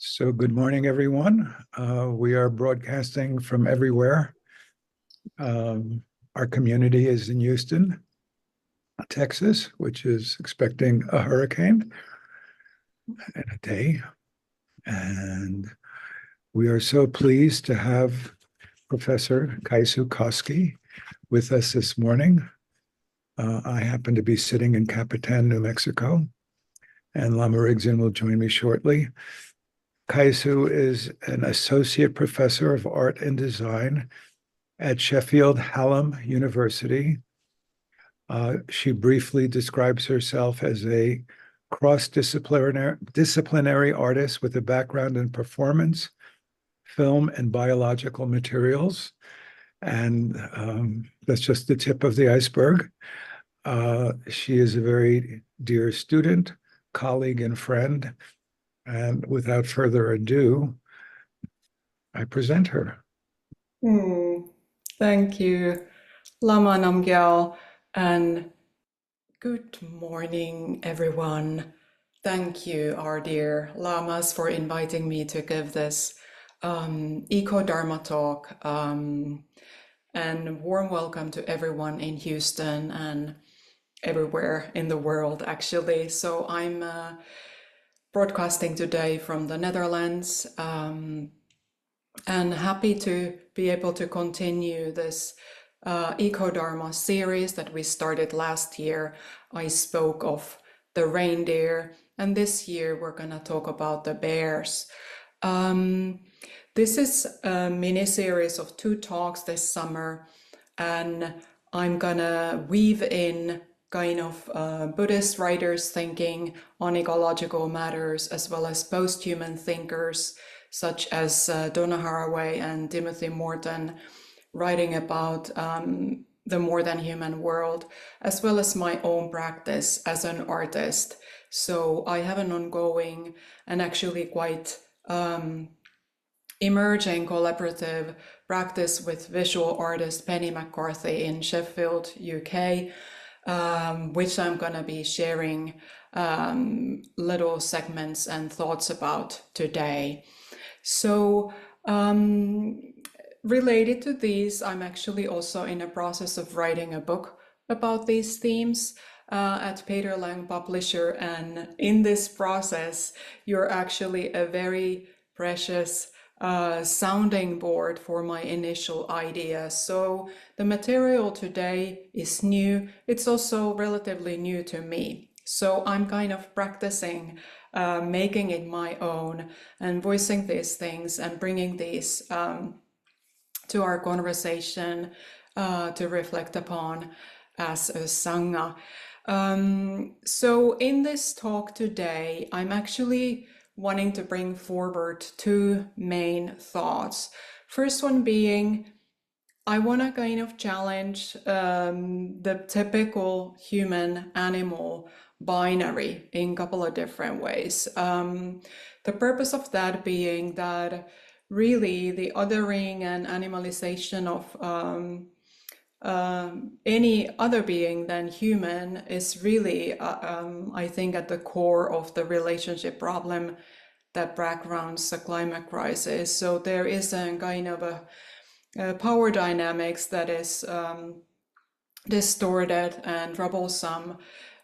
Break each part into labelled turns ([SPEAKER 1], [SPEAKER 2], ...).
[SPEAKER 1] So good morning, everyone. We are broadcasting from everywhere. Um, our community is in Houston, Texas, which is expecting a hurricane in a day. And we are so pleased to have Professor Kaisu Koski with us this morning. I happen to be sitting in Capitan, New Mexico, and Lama Rigzin will join me shortly. Kaisu is an associate professor of art and design at Sheffield Hallam University. She briefly describes herself as a cross-disciplinary artist with a background in performance, film, and biological materials. And that's just the tip of the iceberg. She is a very dear student, colleague, and friend. And without further ado, I present her.
[SPEAKER 2] Thank you, Lama Namgyal, and good morning, everyone. Thank you, our dear Lamas, for inviting me to give this Ecodharma talk. And warm welcome to everyone in Houston and everywhere in the world, actually. So I'm broadcasting today from the Netherlands. And happy to be able to continue this Ecodharma series that we started last year. I spoke of the reindeer, and this year we're going to talk about the bears. This is a mini series of 2 talks this summer, and I'm going to weave in kind of Buddhist writers thinking on ecological matters, as well as post-human thinkers such as Donna Haraway and Timothy Morton, writing about the more than human world, as well as my own practice as an artist. So I have an ongoing and actually quite emerging collaborative practice with visual artist Penny McCarthy in Sheffield, UK, which I'm going to be sharing little segments and thoughts about today. So related to these, I'm actually also in a process of writing a book about these themes at Peter Lang Publisher. And in this process, you're actually a very precious sounding board for my initial idea. So the material today is new. It's also relatively new to me. So I'm kind of practicing making it my own and voicing these things and bringing these to our conversation to reflect upon as a Sangha. So in this talk today, I'm actually wanting to bring forward 2 main thoughts. First one being, I want to kind of challenge the typical human-animal binary in a couple of different ways. The purpose of that being that really the othering and animalization of any other being than human is really, I think, at the core of the relationship problem that backgrounds the climate crisis. So there is a kind of a power dynamics that is distorted and troublesome,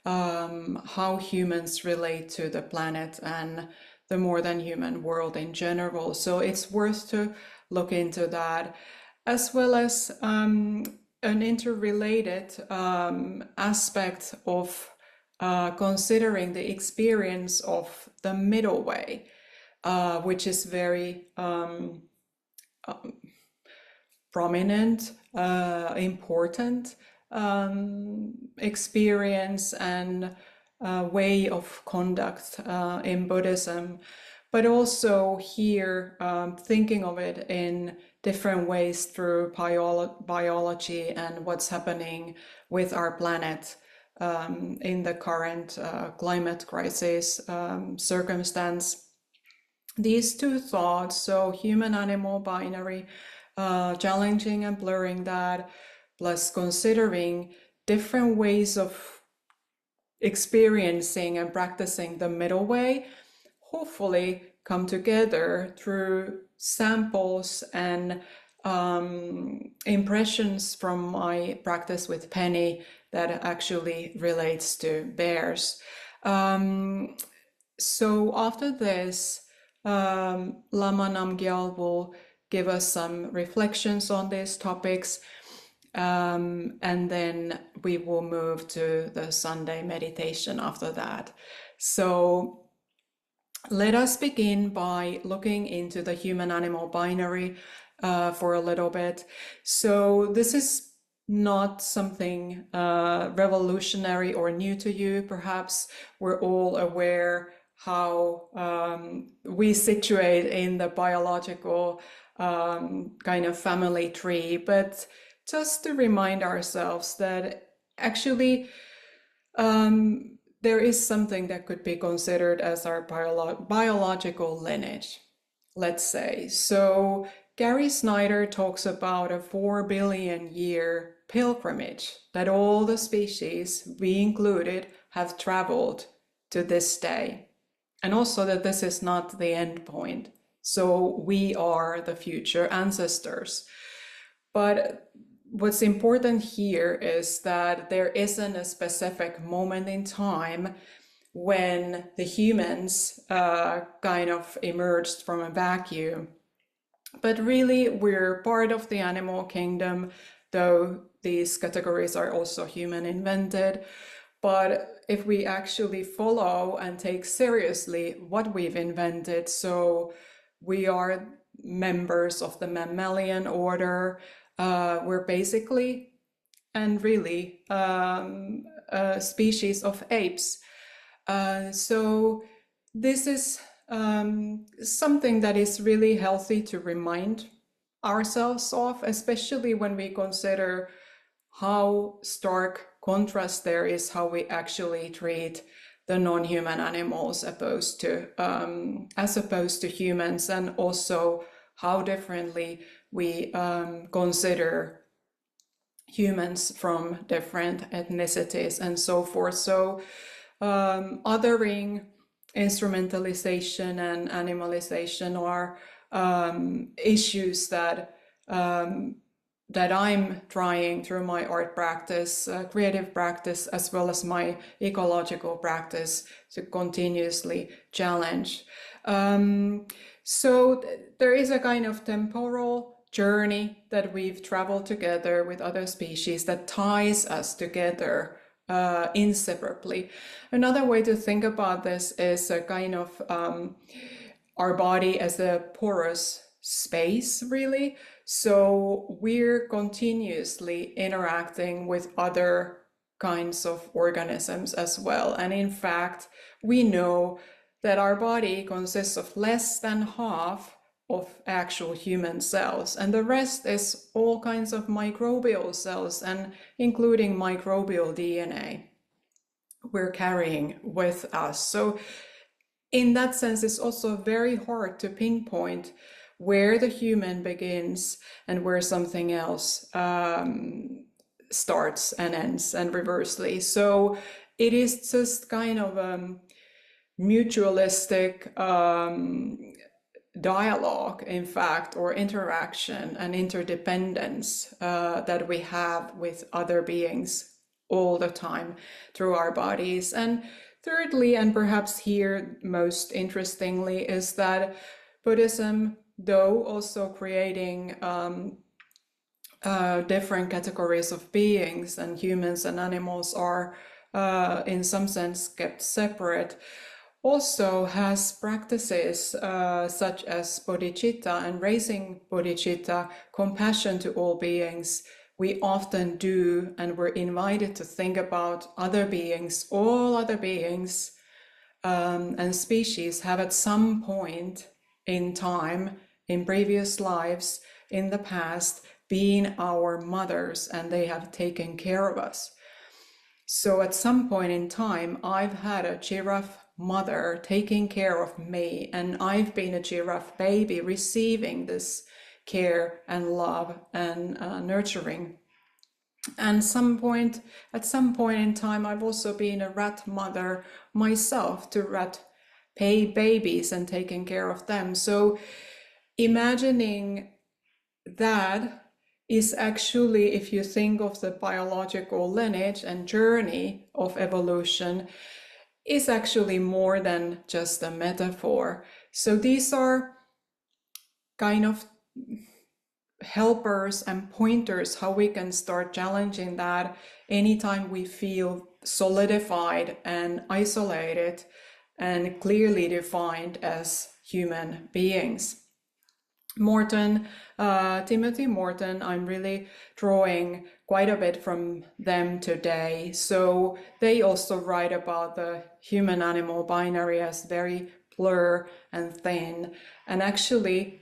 [SPEAKER 2] how humans relate to the planet and the more than human world in general. So it's worth to look into that, as well as an interrelated aspect of considering the experience of the middle way, which is very prominent, important experience and way of conduct in Buddhism, but also here thinking of it in different ways through biology and what's happening with our planet in the current climate crisis circumstance. These 2 thoughts, so human-animal binary, challenging and blurring that, plus considering different ways of experiencing and practicing the middle way, hopefully come together through samples and impressions from my practice with Penny that actually relates to bears. So after this, Lama Namgyal will give us some reflections on these topics, and then we will move to the Sunday meditation after that. So let us begin by looking into the human-animal binary for a little bit. So this is not something revolutionary or new to you. Perhaps we're all aware how we situate in the biological kind of family tree, but just to remind ourselves that actually there is something that could be considered as our biological lineage, let's say. So Gary Snyder talks about a 4 billion year pilgrimage that all the species, we included, have traveled to this day. And also that this is not the end point. So we are the future ancestors. But what's important here is that there isn't a specific moment in time when the humans kind of emerged from a vacuum. But really, we're part of the animal kingdom, though these categories are also human invented. But if we actually follow and take seriously what we've invented, so we are members of the mammalian order, we're basically and really a species of apes. So this is something that is really healthy to remind ourselves of, especially when we consider how stark contrast there is how we actually treat the non-human animals as opposed to humans, and also how differently we consider humans from different ethnicities and so forth. So othering, instrumentalization, and animalization are issues that I'm trying through my art practice, creative practice, as well as my ecological practice to continuously challenge. So there is a kind of temporal journey that we've traveled together with other species that ties us together inseparably. Another way to think about this is a kind of our body as a porous space, really. So we're continuously interacting with other kinds of organisms as well. And in fact, we know that our body consists of less than half of actual human cells, and the rest is all kinds of microbial cells, and including microbial DNA we're carrying with us. So in that sense, it's also very hard to pinpoint where the human begins and where something else starts and ends, and reversely. So it is just kind of a mutualistic dialogue, in fact, or interaction and interdependence that we have with other beings all the time through our bodies. And thirdly, and perhaps here most interestingly, is that Buddhism, though also creating different categories of beings, and humans and animals are in some sense kept separate, also has practices such as bodhicitta and raising bodhicitta, compassion to all beings. We often do, and we're invited to think about other beings, all other beings and species have at some point in time, in previous lives, in the past, been our mothers, and they have taken care of us. So at some point in time, I've had a giraffe mother taking care of me, and I've been a giraffe baby receiving this care and love and nurturing. And at some point in time, I've also been a rat mother myself to rat babies and taking care of them. So imagining that is actually, if you think of the biological lineage and journey of evolution, is actually more than just a metaphor. So these are kind of helpers and pointers how we can start challenging that anytime we feel solidified and isolated and clearly defined as human beings. Timothy Morton, I'm really drawing quite a bit from them today. So they also write about the human-animal binary as very blur and thin. And actually,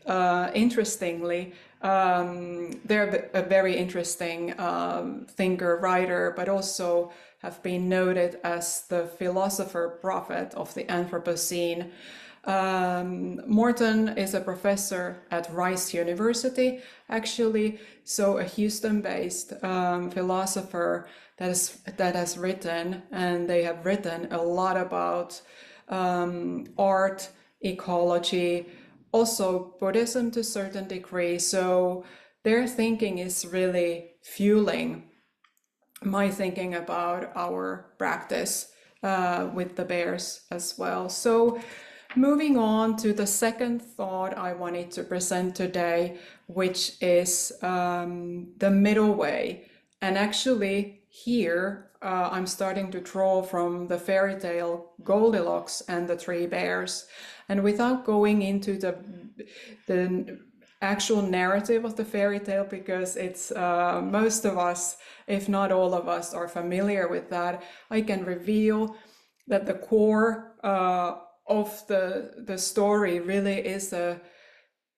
[SPEAKER 2] interestingly, they're a very interesting thinker, writer, but also have been noted as the philosopher prophet of the Anthropocene. Morton is a professor at Rice University, actually, so a Houston-based philosopher that has written, and they have written a lot about art, ecology, also Buddhism to a certain degree. So their thinking is really fueling my thinking about our practice with the bears as well. So moving on to the second thought I wanted to present today, which is the middle way. And actually here I'm starting to draw from the fairy tale Goldilocks and the Three Bears. And without going into the actual narrative of the fairy tale, because it's most of us, if not all of us, are familiar with that, I can reveal that the core of the story really is a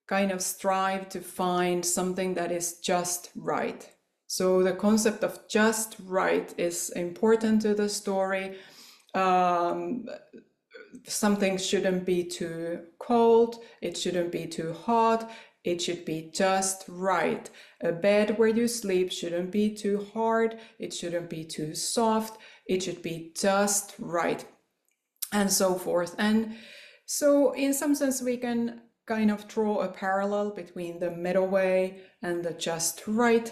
[SPEAKER 2] kind of strive to find something that is just right. So the concept of just right is important to the story. Something shouldn't be too cold, it shouldn't be too hot, it should be just right. A bed where you sleep shouldn't be too hard, it shouldn't be too soft, it should be just right, and so forth. And so in some sense we can kind of draw a parallel between the middle way and the just right.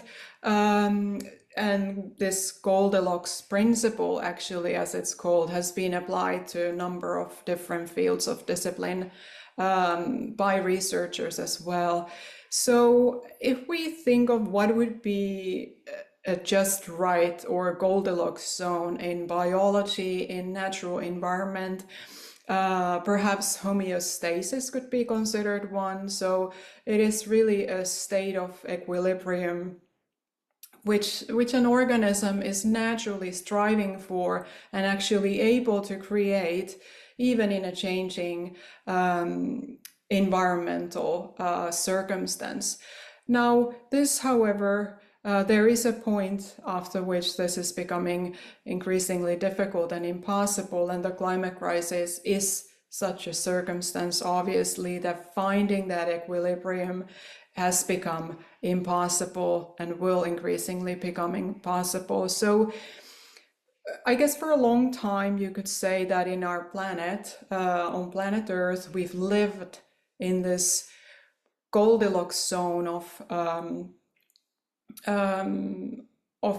[SPEAKER 2] And this Goldilocks principle, actually, as it's called, has been applied to a number of different fields of discipline by researchers as well. So if we think of what would be a just right or Goldilocks zone in biology, in natural environment, perhaps homeostasis could be considered one. So it is really a state of equilibrium which an organism is naturally striving for and actually able to create, even in a changing environmental circumstance. Now, this, however, there is a point after which this is becoming increasingly difficult and impossible, and the climate crisis is such a circumstance, obviously, that finding that equilibrium has become impossible and will increasingly become impossible. So I guess for a long time you could say that in our planet, on planet Earth, we've lived in this Goldilocks zone of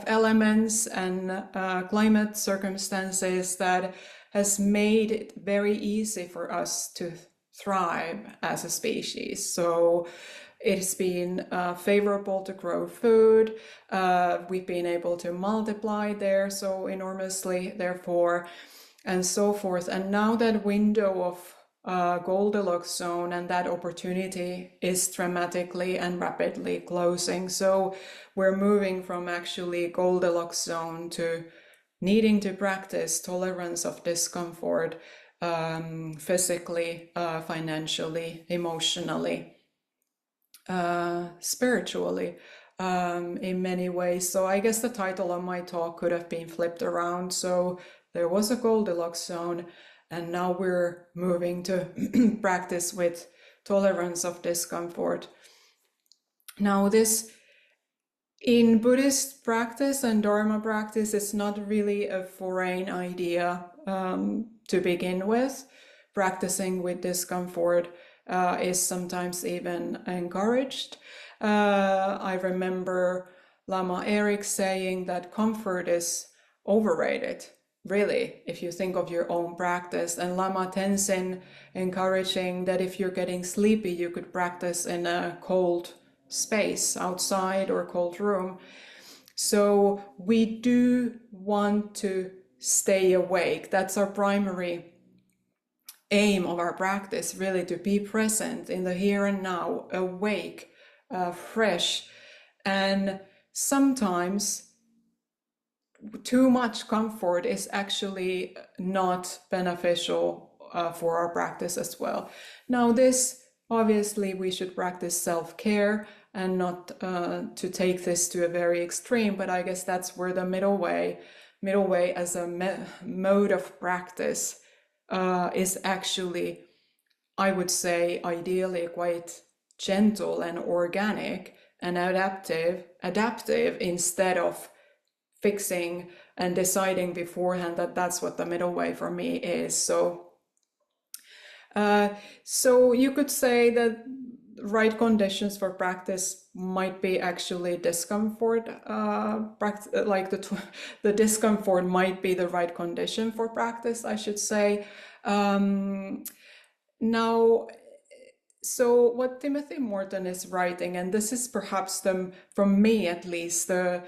[SPEAKER 2] elements and climate circumstances that has made it very easy for us to thrive as a species. So it's been favorable to grow food. We've been able to multiply there so enormously, therefore, and so forth. And now that window of Goldilocks zone and that opportunity is dramatically and rapidly closing. So we're moving from actually Goldilocks zone to needing to practice tolerance of discomfort physically, financially, emotionally, spiritually, in many ways. So I guess the title of my talk could have been flipped around. So there was a Goldilocks zone, and now we're moving to practice with tolerance of discomfort. Now, this in Buddhist practice and Dharma practice, it's not really a foreign idea to begin with. practicing with discomfort is sometimes even encouraged. I remember Lama Eric saying that comfort is overrated, really, if you think of your own practice, and Lama Tenzin encouraging that if you're getting sleepy, you could practice in a cold space outside or cold room. So we do want to stay awake. That's our primary aim of our practice, really, to be present in the here and now, awake, fresh. And sometimes too much comfort is actually not beneficial for our practice as well. Now, this obviously we should practice self-care and not to take this to a very extreme, but I guess that's where the middle way as a mode of practice is actually, I would say, ideally quite gentle and organic and adaptive instead of fixing and deciding beforehand that that's what the middle way for me is. So you could say that right conditions for practice might be actually discomfort. Like the discomfort might be the right condition for practice, I should say. Now, so what Timothy Morton is writing, and this is perhaps from me at least, the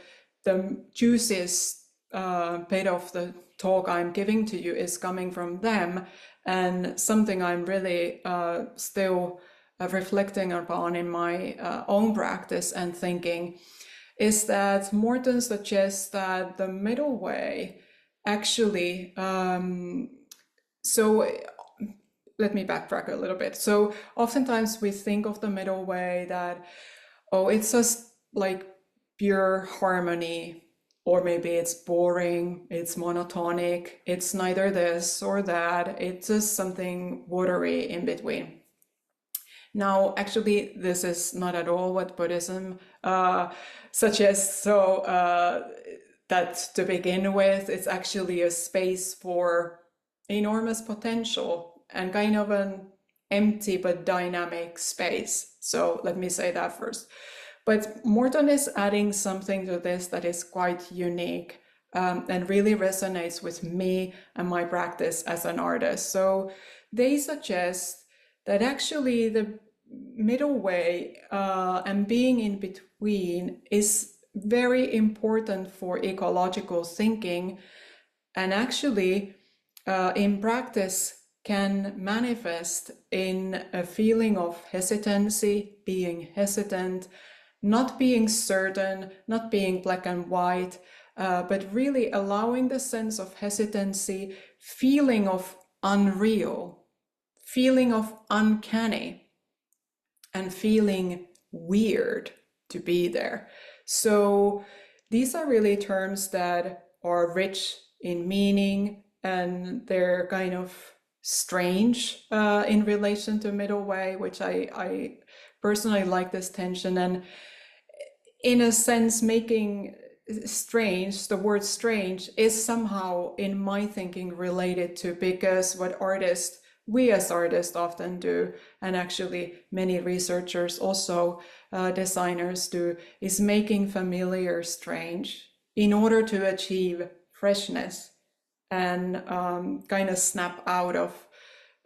[SPEAKER 2] juiciest bit of the talk I'm giving to you is coming from them, and something I'm really still reflecting upon in my own practice and thinking is that Morton suggests that the middle way actually, so let me backtrack a little bit. So oftentimes we think of the middle way that, oh, it's just like pure harmony, or maybe it's boring, it's monotonic, it's neither this or that, it's just something watery in between. Now, actually, this is not at all what Buddhism suggests. So that to begin with, it's actually a space for enormous potential and kind of an empty but dynamic space. So let me say that first. But Morton is adding something to this that is quite unique and really resonates with me and my practice as an artist. So they suggest that actually the middle way and being in between is very important for ecological thinking, and actually in practice can manifest in a feeling of hesitancy, being hesitant, not being certain, not being black and white, but really allowing the sense of hesitancy, feeling of unreal, feeling of uncanny, and feeling weird to be there. So these are really terms that are rich in meaning, and they're kind of strange in relation to middle way, which I personally like this tension. And in a sense, making strange, the word strange is somehow in my thinking related to, because what we as artists often do, and actually many researchers also designers do, is making familiar strange in order to achieve freshness and kind of snap out of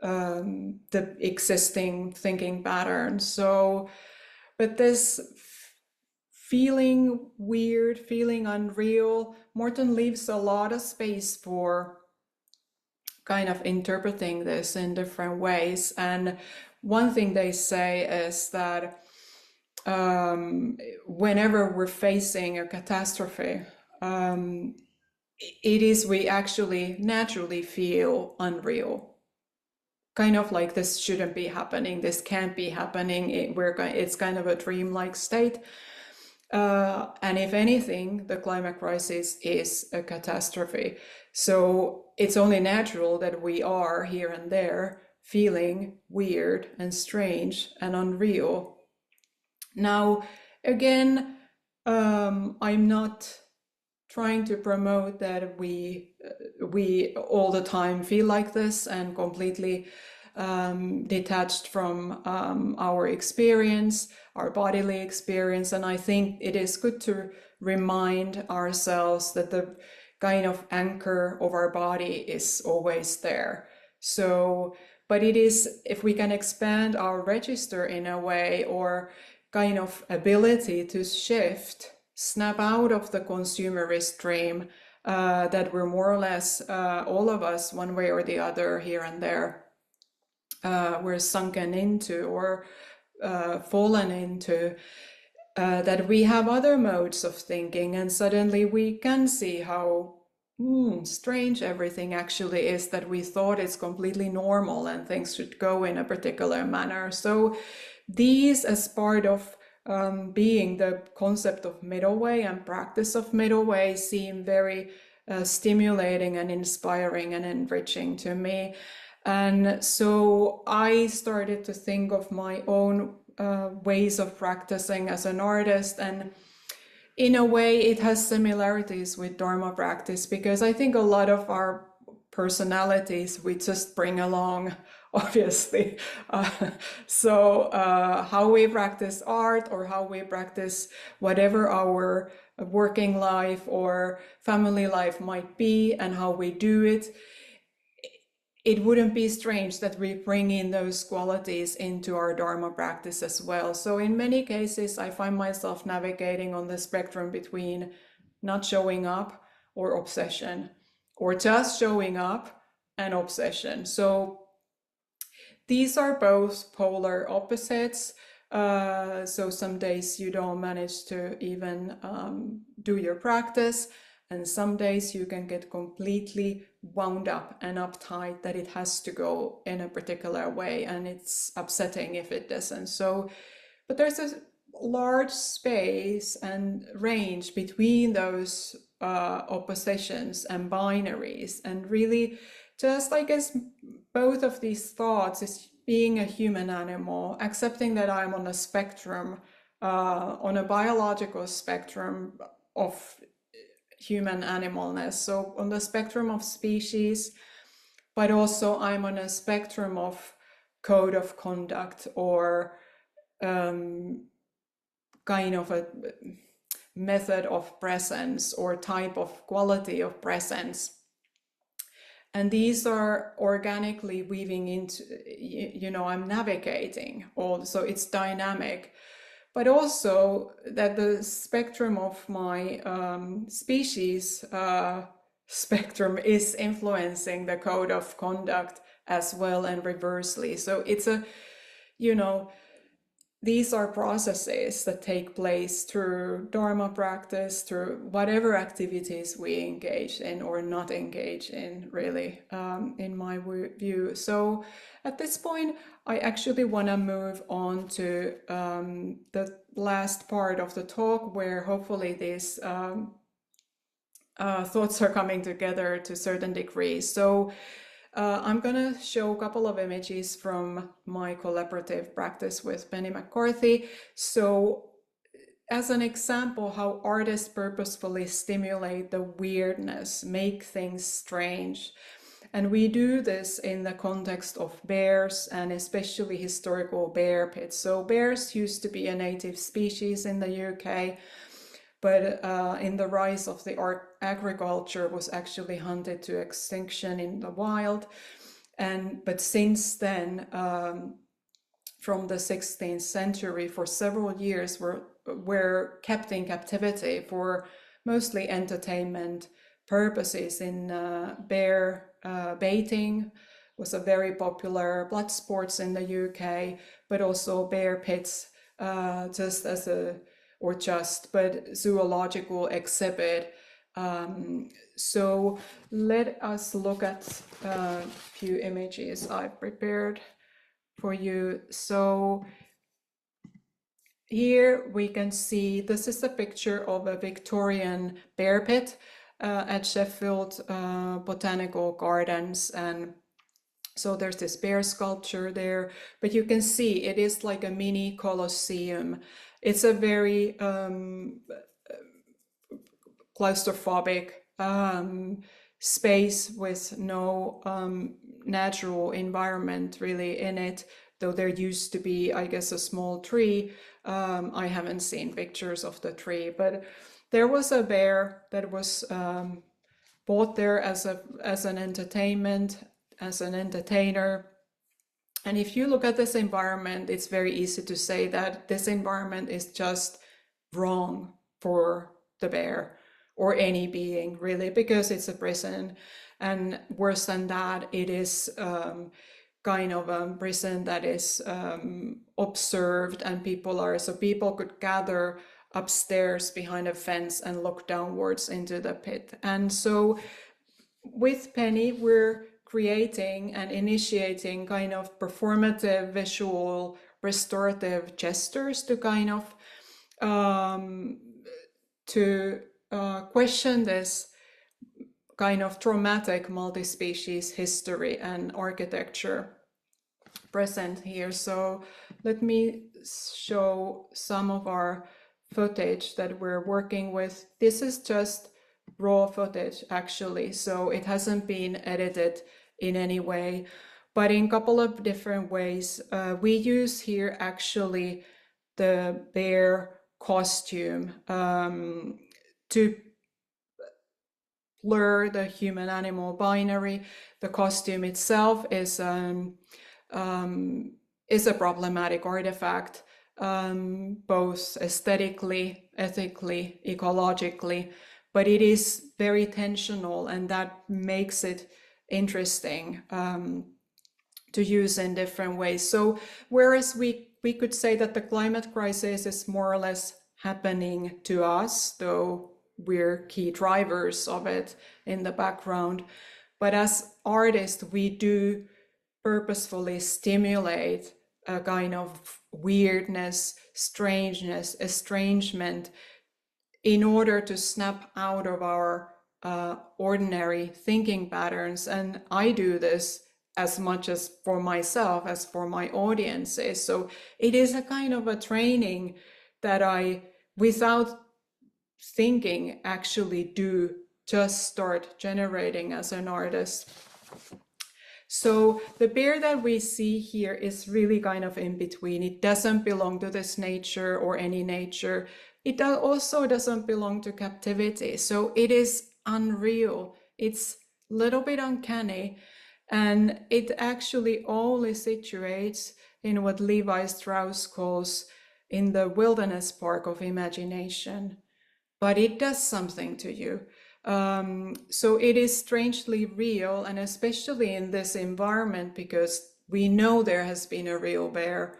[SPEAKER 2] the existing thinking pattern. So, but this feeling weird, feeling unreal, Morton leaves a lot of space for kind of interpreting this in different ways. And one thing they say is that whenever we're facing a catastrophe, we actually naturally feel unreal. Kind of like, this shouldn't be happening, this can't be happening, it's kind of a dreamlike state. And if anything, the climate crisis is a catastrophe. So it's only natural that we are here and there feeling weird and strange and unreal. Now, again, I'm not trying to promote that we all the time feel like this and completely detached from our experience, our bodily experience. And I think it is good to remind ourselves that the kind of anchor of our body is always there. So, but it is, if we can expand our register in a way, or kind of ability to shift, snap out of the consumerist dream that we're more or less, all of us, one way or the other, here and there, we're sunken into or fallen into, that we have other modes of thinking, and suddenly we can see how strange everything actually is, that we thought it's completely normal and things should go in a particular manner. So these, as part of being the concept of middle way and practice of middle way, seem very stimulating and inspiring and enriching to me. And so I started to think of my own ways of practicing as an artist, and in a way it has similarities with Dharma practice, because I think a lot of our personalities we just bring along, obviously. So how we practice art, or how we practice whatever our working life or family life might be, and how we do it, it wouldn't be strange that we bring in those qualities into our Dharma practice as well. So in many cases, I find myself navigating on the spectrum between not showing up or obsession, or just showing up and obsession. So these are both polar opposites. So some days you don't manage to even do your practice, and some days you can get completely wound up and uptight that it has to go in a particular way, and it's upsetting if it doesn't. So, but there's a large space and range between those oppositions and binaries, and really, just like as both of these thoughts is being a human animal, accepting that I'm on a spectrum, on a biological spectrum of human animalness. So on the spectrum of species, but also I'm on a spectrum of code of conduct, or kind of a method of presence, or type of quality of presence. And these are organically weaving into, I'm navigating also, it's dynamic. But also that the spectrum of my species spectrum is influencing the code of conduct as well, and reversely. So it's a, these are processes that take place through Dharma practice, through whatever activities we engage in or not engage in, really, in my view. So at this point, I actually want to move on to the last part of the talk, where hopefully these thoughts are coming together to a certain degree. So I'm going to show a couple of images from my collaborative practice with Penny McCarthy. So as an example, how artists purposefully stimulate the weirdness, make things strange. And we do this in the context of bears, and especially historical bear pits. So bears used to be a native species in the UK, but in the rise of the agriculture was actually hunted to extinction in the wild. But since then, from the 16th century, for several years were kept in captivity for mostly entertainment purposes. In bear baiting was a very popular blood sports in the UK, but also bear pits just as a, or just, but zoological exhibit. So let us look at a few images I've prepared for you. So here we can see, this is a picture of a Victorian bear pit at Sheffield Botanical Gardens. And so there's this bear sculpture there, but you can see it is like a mini Colosseum. It's a very claustrophobic space with no natural environment really in it, though there used to be, I guess, a small tree. I haven't seen pictures of the tree, but there was a bear that was bought there as an entertainment, as an entertainer. And if you look at this environment, it's very easy to say that this environment is just wrong for the bear or any being, really, because it's a prison. And worse than that, it is kind of a prison that is observed, and people could gather upstairs behind a fence and look downwards into the pit. And so with Penny, we're creating and initiating kind of performative, visual, restorative gestures to kind of question this kind of traumatic multi-species history and architecture present here. So let me show some of our footage that we're working with. This is just raw footage, actually, so it hasn't been edited in any way, but in a couple of different ways. We use here actually the bear costume to blur the human-animal binary. The costume itself is a problematic artifact, both aesthetically, ethically, ecologically, but it is very tensional, and that makes it interesting to use in different ways. So whereas we could say that the climate crisis is more or less happening to us, though we're key drivers of it in the background, but as artists, we do purposefully stimulate a kind of weirdness, strangeness, estrangement, in order to snap out of our ordinary thinking patterns. And I do this as much as for myself as for my audiences. So it is a kind of a training that I, without thinking, actually do just start generating as an artist. So the bear that we see here is really kind of in between. It doesn't belong to this nature or any nature. It also doesn't belong to captivity. So it is unreal. It's a little bit uncanny. And it actually only situates in what Levi Strauss calls in the wilderness park of imagination. But it does something to you. So it is strangely real, and especially in this environment, because we know there has been a real bear.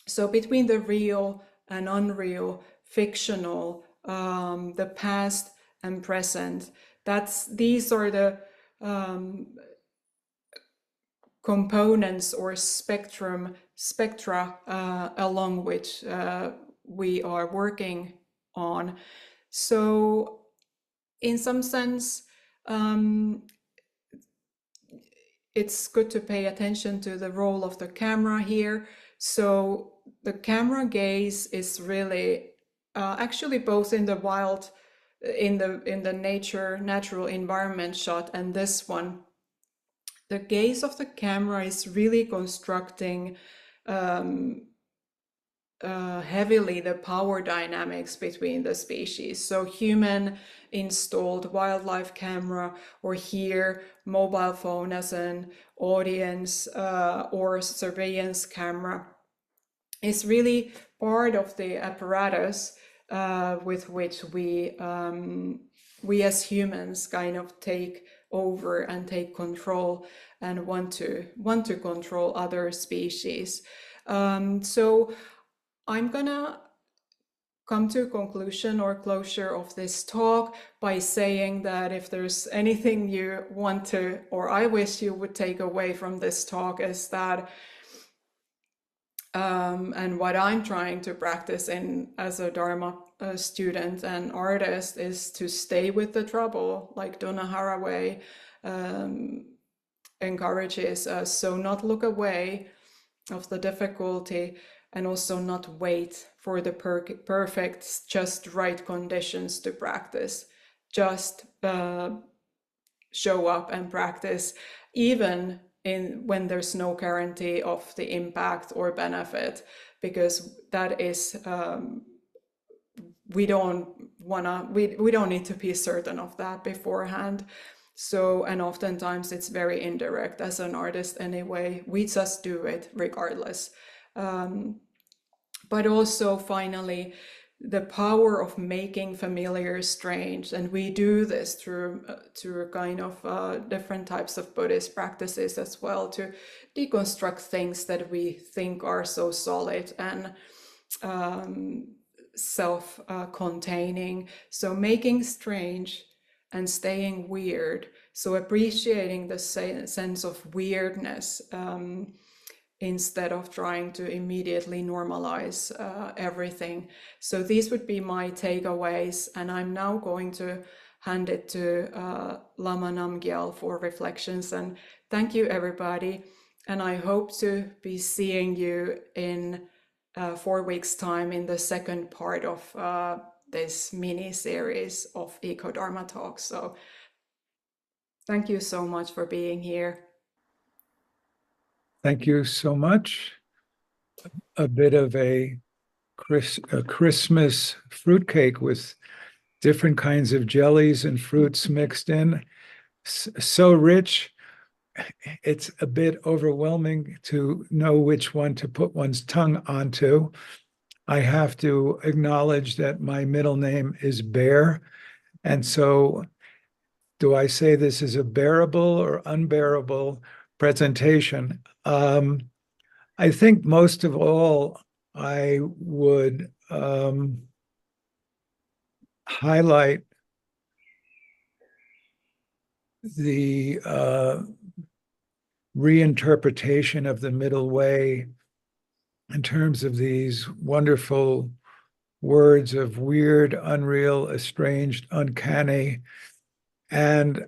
[SPEAKER 2] So between the real and unreal, fictional, the past and present, these are the components or spectra along which we are working on. So in some sense, it's good to pay attention to the role of the camera here. So the camera gaze is really actually both in the wild, in the natural environment shot, and this one. The gaze of the camera is really constructing heavily the power dynamics between the species. So human installed wildlife camera, or here mobile phone as an audience or surveillance camera, is really part of the apparatus with which we as humans kind of take over and take control and want to control other species. So I'm gonna come to a conclusion or closure of this talk by saying that if there's anything you want to, or I wish you would take away from this talk, is that and what I'm trying to practice in as a Dharma student and artist is to stay with the trouble, like Donna Haraway encourages us. So not look away of the difficulty, and also not wait for the perfect, just right conditions to practice. Just show up and practice even when there's no guarantee of the impact or benefit, because that is we don't need to be certain of that beforehand. So, and oftentimes it's very indirect as an artist anyway. We just do it regardless. But also, finally, the power of making familiar strange, and we do this through kind of different types of Buddhist practices as well, to deconstruct things that we think are so solid and self-containing. So making strange and staying weird. So appreciating the sense of weirdness, instead of trying to immediately normalize everything. So these would be my takeaways, and I'm now going to hand it to Lama Namgyal for reflections. And thank you, everybody. And I hope to be seeing you in 4 weeks' time in the second part of this mini series of Ecodharma talks. So thank you so much for being here.
[SPEAKER 1] Thank you so much. A bit of a Christmas fruitcake with different kinds of jellies and fruits mixed in. So rich, it's a bit overwhelming to know which one to put one's tongue onto. I have to acknowledge that my middle name is Bear. And so, do I say this is a bearable or unbearable presentation? I think most of all, I would highlight the reinterpretation of the middle way in terms of these wonderful words of weird, unreal, estranged, uncanny. And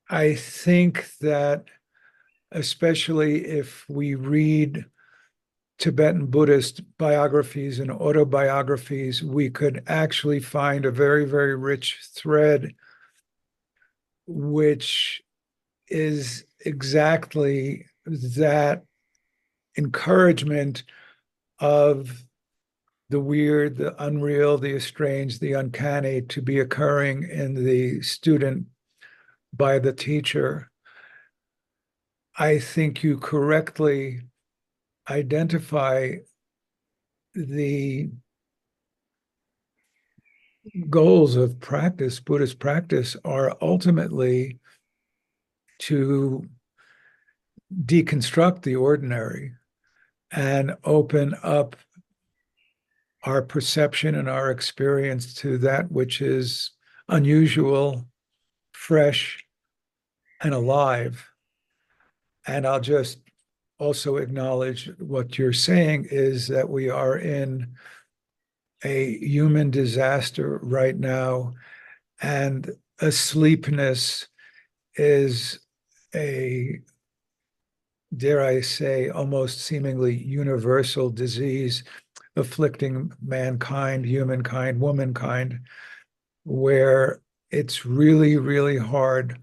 [SPEAKER 1] I think that especially if we read Tibetan Buddhist biographies and autobiographies, we could actually find a very, very rich thread, which is exactly that encouragement of the weird, the unreal, the estranged, the uncanny to be occurring in the student by the teacher. I think you correctly identify the goals of practice, Buddhist practice, are ultimately to deconstruct the ordinary and open up our perception and our experience to that which is unusual, fresh, and alive. And I'll just also acknowledge what you're saying is that we are in a human disaster right now, and asleepness is a, dare I say, almost seemingly universal disease afflicting mankind, humankind, womankind, where it's really, really hard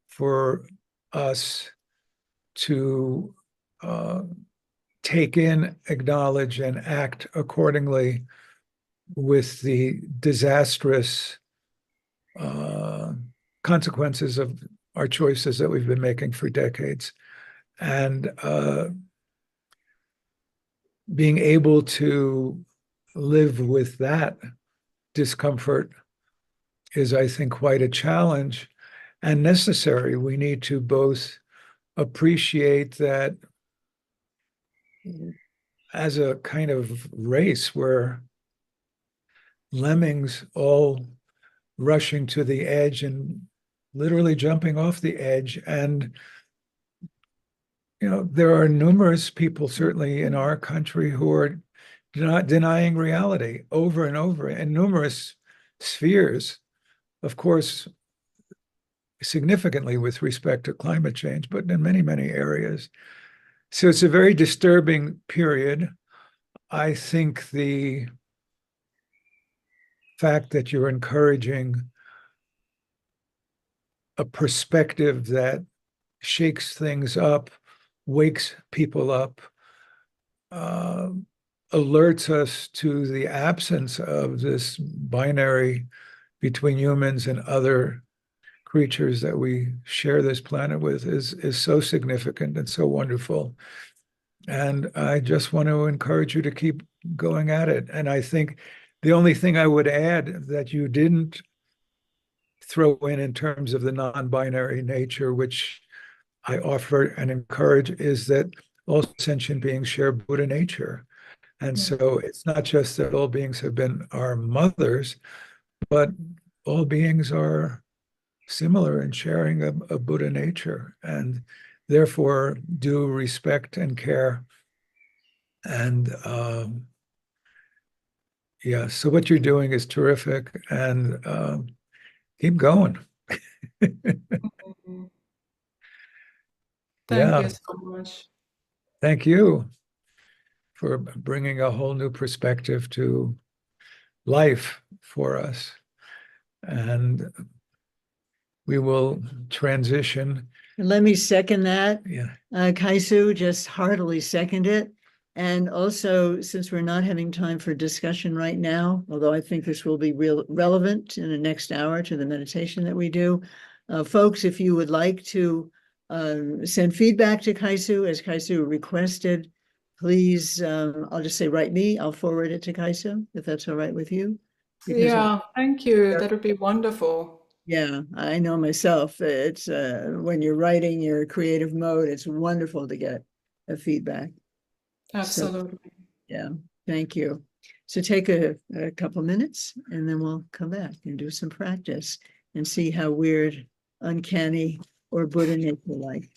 [SPEAKER 1] for us to take in, acknowledge, and act accordingly with the disastrous consequences of our choices that we've been making for decades. And being able to live with that discomfort is, I think, quite a challenge and necessary. We need to both appreciate that as a kind of race, we're lemmings all rushing to the edge and literally jumping off the edge. And there are numerous people, certainly in our country, who are not denying reality over and over in numerous spheres. Of course, significantly with respect to climate change, but in many, many areas. So it's a very disturbing period. I think the fact that you're encouraging a perspective that shakes things up, wakes people up, uh, alerts us to the absence of this binary between humans and other creatures that we share this planet with is so significant and so wonderful. And I just want to encourage you to keep going at it. And I think the only thing I would add that you didn't throw in terms of the non-binary nature, which I offer and encourage, is that all sentient beings share Buddha nature. And so it's not just that all beings have been our mothers, but all beings are similar in sharing a Buddha nature, and therefore do respect and care. And yeah, so what you're doing is terrific, and keep going.
[SPEAKER 2] Mhm. Thank
[SPEAKER 1] Yeah,
[SPEAKER 2] you so much.
[SPEAKER 1] thank you for bringing a whole new perspective to life for us. And we will transition.
[SPEAKER 3] Let me second that.
[SPEAKER 1] Yeah.
[SPEAKER 3] Kaisu just heartily second it. And also, since we're not having time for discussion right now, although I think this will be relevant in the next hour to the meditation that we do, folks, if you would like to send feedback to Kaisu, as Kaisu requested, please, I'll just say write me. I'll forward it to Kaisu, if that's all right with you. Because
[SPEAKER 2] Yeah, thank you. That would be wonderful.
[SPEAKER 3] yeah, I know myself. It's when you're writing your creative mode, it's wonderful to get a feedback. So
[SPEAKER 2] Absolutely.
[SPEAKER 3] yeah, thank you. So take a couple minutes and then we'll come back and do some practice and see how weird, uncanny, or Buddha nature like